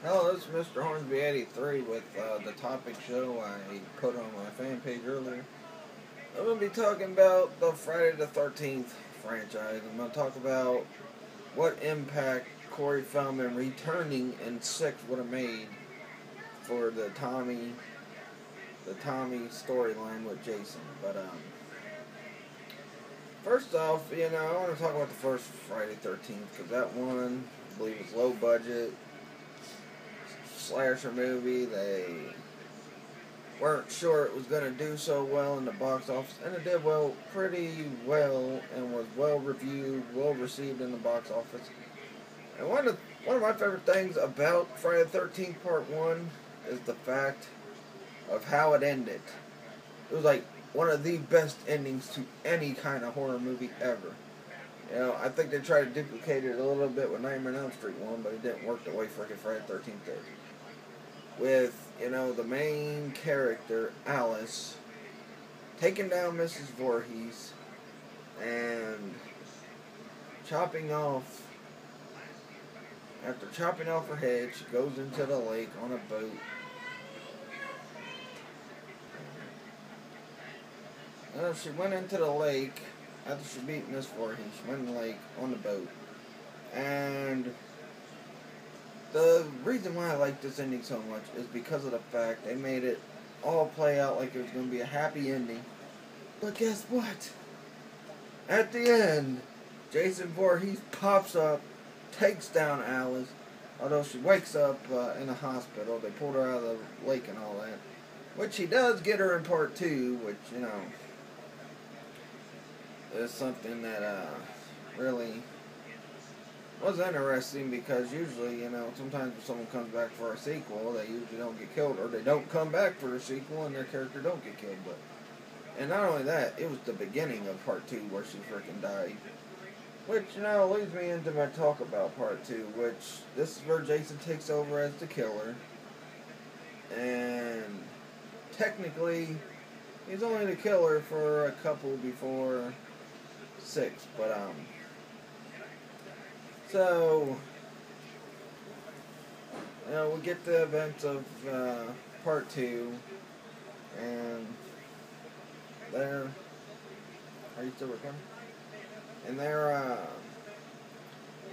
Hello, this is Mr. Hornsby 83 with the topic show I put on my fan page earlier. I'm going to be talking about the Friday the 13th franchise. I'm going to talk about what impact Corey Feldman returning in 6 would have made for the Tommy storyline with Jason. But first off, I want to talk about the first Friday 13th because that one, I believe, was low budget slasher movie. They weren't sure it was going to do so well in the box office, and it did pretty well, and was well reviewed, well received in the box office. And one of my favorite things about Friday the 13th Part 1 is the fact of how it ended. It was like one of the best endings to any kind of horror movie ever. I think they tried to duplicate it a little bit with Nightmare on Elm Street 1, but it didn't work the way freaking Friday the 13th did. With, the main character, Alice, taking down Mrs. Voorhees and after chopping off her head, she goes into the lake on a boat. She went into the lake after she beat Miss Voorhees. She went in the lake on the boat. And the reason why I like this ending so much is because of the fact they made it all play out like it was going to be a happy ending. But guess what? At the end, Jason Voorhees pops up, takes down Alice, although she wakes up in a hospital. They pulled her out of the lake and all that. Which he does get her in part 2, which, is something that really was interesting, because usually, sometimes when someone comes back for a sequel, they usually don't get killed, or they don't come back for a sequel and their character don't get killed. And not only that, it was the beginning of part 2 where she freaking died. Which, leads me into my talk about part 2, which this is where Jason takes over as the killer. And technically, he's only the killer for a couple before 6, but so, we get the events of part 2, and they're, are you still recording? And they're a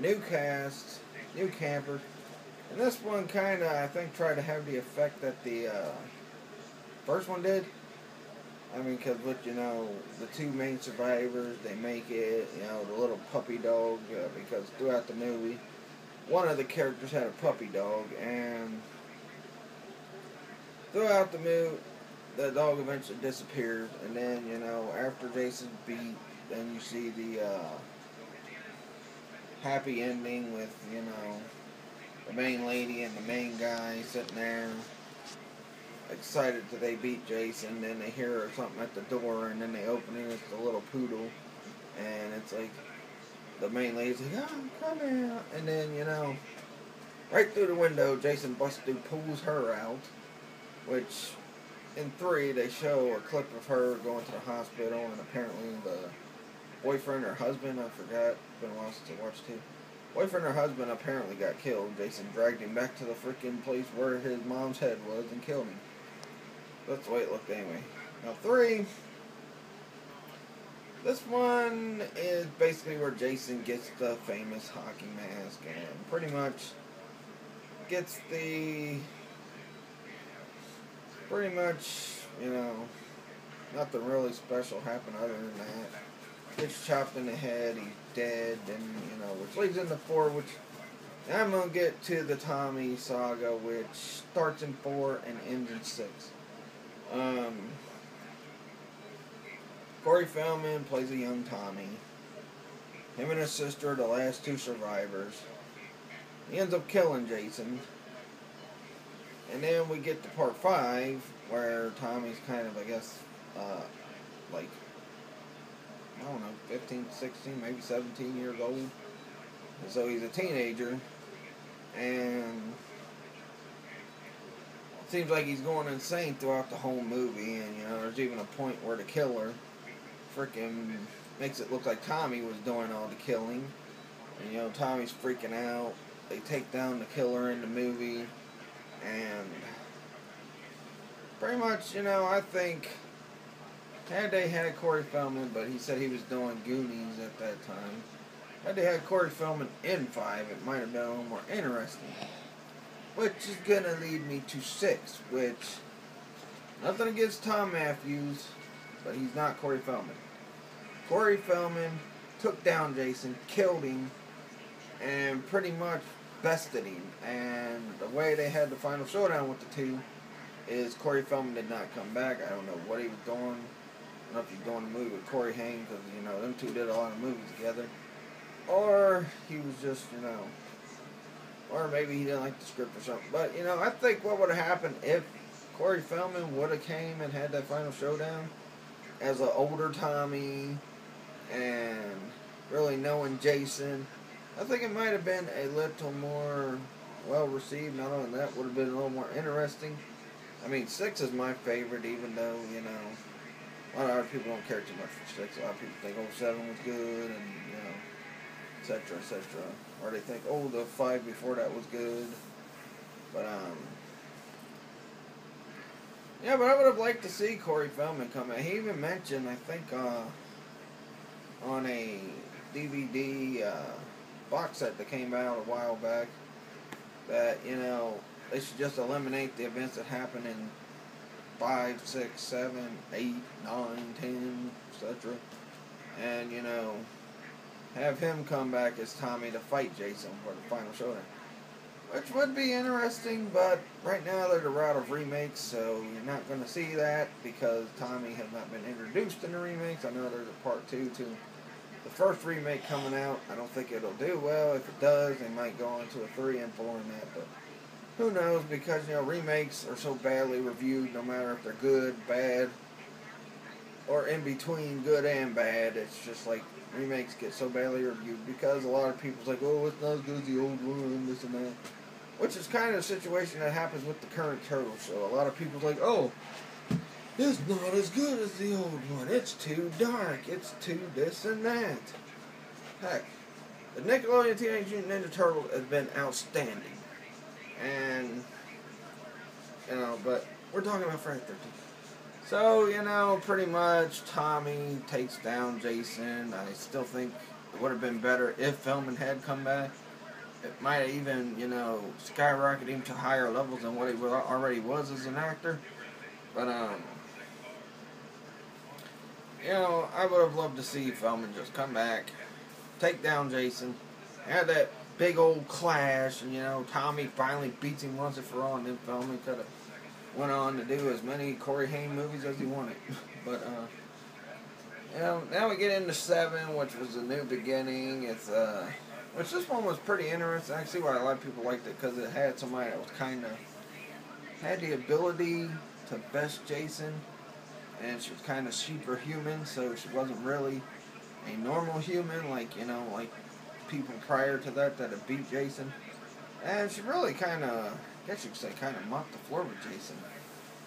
new cast, new campers, and this one kind of, I think, tried to have the effect that the first one did. I mean, because with, the two main survivors, they make it, the little puppy dog, because throughout the movie, one of the characters had a puppy dog, and throughout the movie, the dog eventually disappears, and then, after Jason's beat, then you see the happy ending with, the main lady and the main guy sitting there, excited that they beat Jason. Then they hear something at the door, and then they open it. It's the little poodle, and it's like the main lady's like, "Oh, come out!" And then right through the window, Jason busts through, pulls her out. Which in 3 they show a clip of her going to the hospital, and apparently the boyfriend or husband, I forgot, it's been a while since I watched it. Boyfriend or husband apparently got killed. Jason dragged him back to the freaking place where his mom's head was and killed him. That's the way it looked anyway. Now 3, this one is basically where Jason gets the famous hockey mask and pretty much gets nothing really special happened other than that. Gets chopped in the head, he's dead, and, which leads into 4, which I'm going to get to the Tommy saga, which starts in 4 and ends in 6. Corey Feldman plays a young Tommy. Him and his sister are the last 2 survivors. He ends up killing Jason. And then we get to part 5, where Tommy's kind of, I guess, like, I don't know, 15, 16, maybe 17 years old. And so he's a teenager. And it seems like he's going insane throughout the whole movie. And, there's even a point where the killer freaking makes it look like Tommy was doing all the killing. And, Tommy's freaking out. they take down the killer in the movie, and pretty much, I think had they had Corey Feldman, but he said he was doing Goonies at that time. Had they had Corey Feldman in 5, it might have been a little more interesting. Which is gonna lead me to 6, which, nothing against Tom Matthews, but he's not Corey Feldman. Corey Feldman took down Jason, killed him, and pretty much bested him. And the way they had the final showdown with the two is Corey Feldman did not come back. I don't know what he was doing. I don't know if he's doing a movie with Corey Haim, because, them two did a lot of movies together. Or he was just, or maybe he didn't like the script or something. But, I think what would have happened if Corey Feldman would have came and had that final showdown as an older Tommy and really knowing Jason, I think it might have been a little more well received. Not only that, would have been a little more interesting. I mean, 6 is my favorite, even though, a lot of other people don't care too much for 6. A lot of people think, 7 was good, and, etc., etc. Or they think, the 5 before that was good. But, yeah, but I would have liked to see Corey Feldman come out. He even mentioned, I think, on a DVD box set that came out a while back, that, they should just eliminate the events that happen in 5, 6, 7, 8, 9, 10, etc. And, have him come back as Tommy to fight Jason for the final showdown. Which would be interesting, but right now they're the route of remakes, so you're not going to see that because Tommy has not been introduced in the remakes. I know there's a part 2 to the first remake coming out. I don't think it'll do well. If it does, they might go on to a 3 and 4 in that, but who knows, because, remakes are so badly reviewed, no matter if they're good, bad, or in between good and bad. It's just like remakes get so badly reviewed because a lot of people's like, it's not as good as the old one, this and that. Which is kind of the situation that happens with the current Turtle show. A lot of people's like, it's not as good as the old one. It's too dark. It's too this and that. Heck, the Nickelodeon Teenage Mutant Ninja Turtles has been outstanding. And, but we're talking about Friday the 13th. So, pretty much Tommy takes down Jason. I still think it would have been better if Feldman had come back. It might have even, skyrocketed him to higher levels than what he already was as an actor. But, I would have loved to see Feldman just come back, take down Jason, have that big old clash, and, Tommy finally beats him once and for all, and then Feldman could have went on to do as many Corey Haim movies as he wanted. But, now we get into 7, which was a new beginning. It's, which this one was pretty interesting. I can see why a lot of people liked it, because it had somebody that was had the ability to best Jason, and she was kind of superhuman, so she wasn't really a normal human, like people prior to that had beat Jason. And she really I guess you could say, mopped the floor with Jason.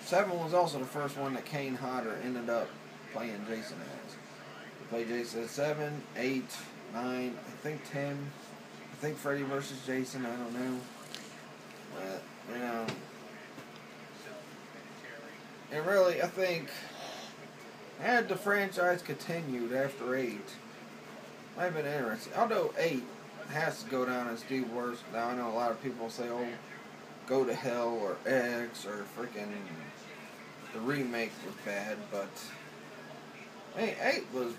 7 was also the first one that Kane Hodder ended up playing Jason as. He played Jason at 7, 8, 9, I think 10. I think Freddy vs. Jason, I don't know. But, and really, I think, had the franchise continued after 8, might have been interesting. Although 8 has to go down as the worst. Now, I know a lot of people say, Go to Hell or X or freaking the remake was bad, but 8 was,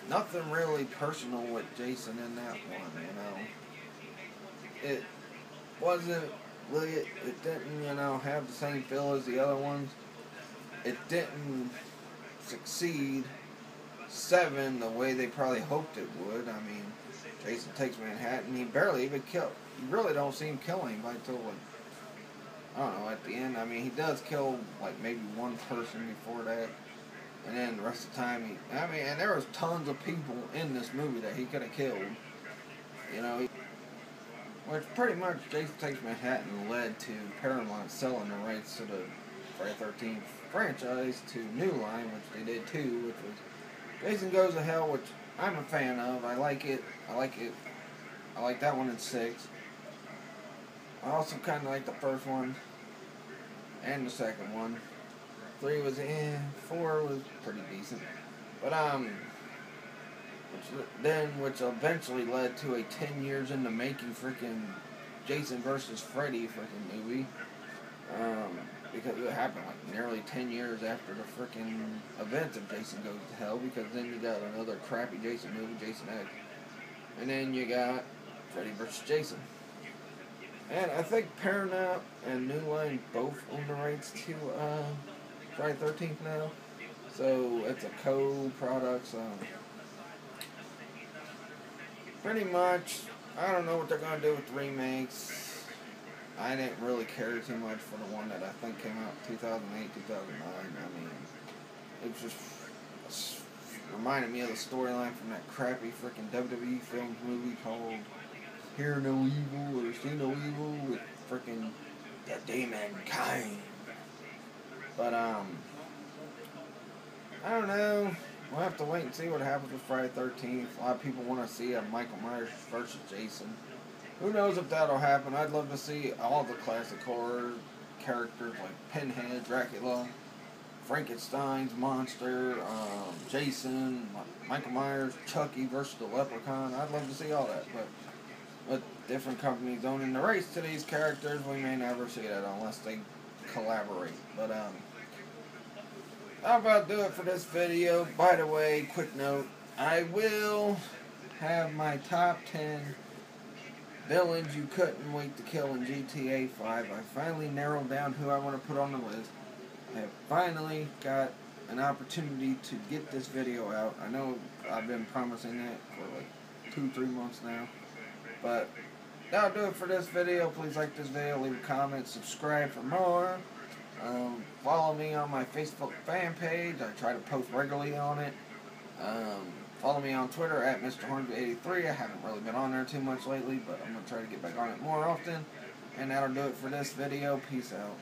nothing really personal with Jason in that one, It wasn't lit, it didn't, have the same feel as the other ones. It didn't succeed 7 the way they probably hoped it would. I mean, Jason Takes Manhattan, he barely even killed. You really don't see him kill anybody until, I don't know, at the end. I mean, he does kill, maybe one person before that. And then the rest of the time, and there was tons of people in this movie that he could have killed. Which pretty much Jason Takes Manhattan led to Paramount selling the rights to the Friday the 13th franchise to New Line, which they did too, which was Jason Goes to Hell, which I'm a fan of. I like it. I like that one in 6. I also kind of like the first one and the second one. 3 was 4 was pretty decent. But which eventually led to a 10 years in the making freaking Jason versus Freddy freaking movie. Because it happened like nearly 10 years after the freaking events of Jason Goes to Hell, because then you got another crappy Jason movie, Jason X. And then you got Freddy vs. Jason. And I think Paramount and New Line both own the rights to Friday the 13th now. So it's a co-product, so pretty much, I don't know what they're going to do with the remakes. I didn't really care too much for the one that I think came out in 2008, 2009. I mean, it just reminded me of the storyline from that crappy freaking WWE films movie called Hear No Evil or See No Evil with freaking the Demon Kind. But, I don't know. We'll have to wait and see what happens with Friday the 13th. A lot of people want to see a Michael Myers versus Jason. Who knows if that'll happen. I'd love to see all the classic horror characters like Pinhead, Dracula, Frankenstein's monster, Jason, Michael Myers, Chucky versus the Leprechaun. I'd love to see all that. But with different companies owning the rights to these characters, we may never see that unless they collaborate. But how about do it for this video? By the way, quick note, I will have my top 10 villains you couldn't wait to kill in GTA 5. I finally narrowed down who I want to put on the list. I have finally got an opportunity to get this video out. I know I've been promising that for like 2-3 months now. But that'll do it for this video. Please like this video, leave a comment, subscribe for more. Follow me on my Facebook fan page. I try to post regularly on it. Follow me on Twitter at MrHornsby83. I haven't really been on there too much lately, but I'm going to try to get back on it more often. And that'll do it for this video. Peace out.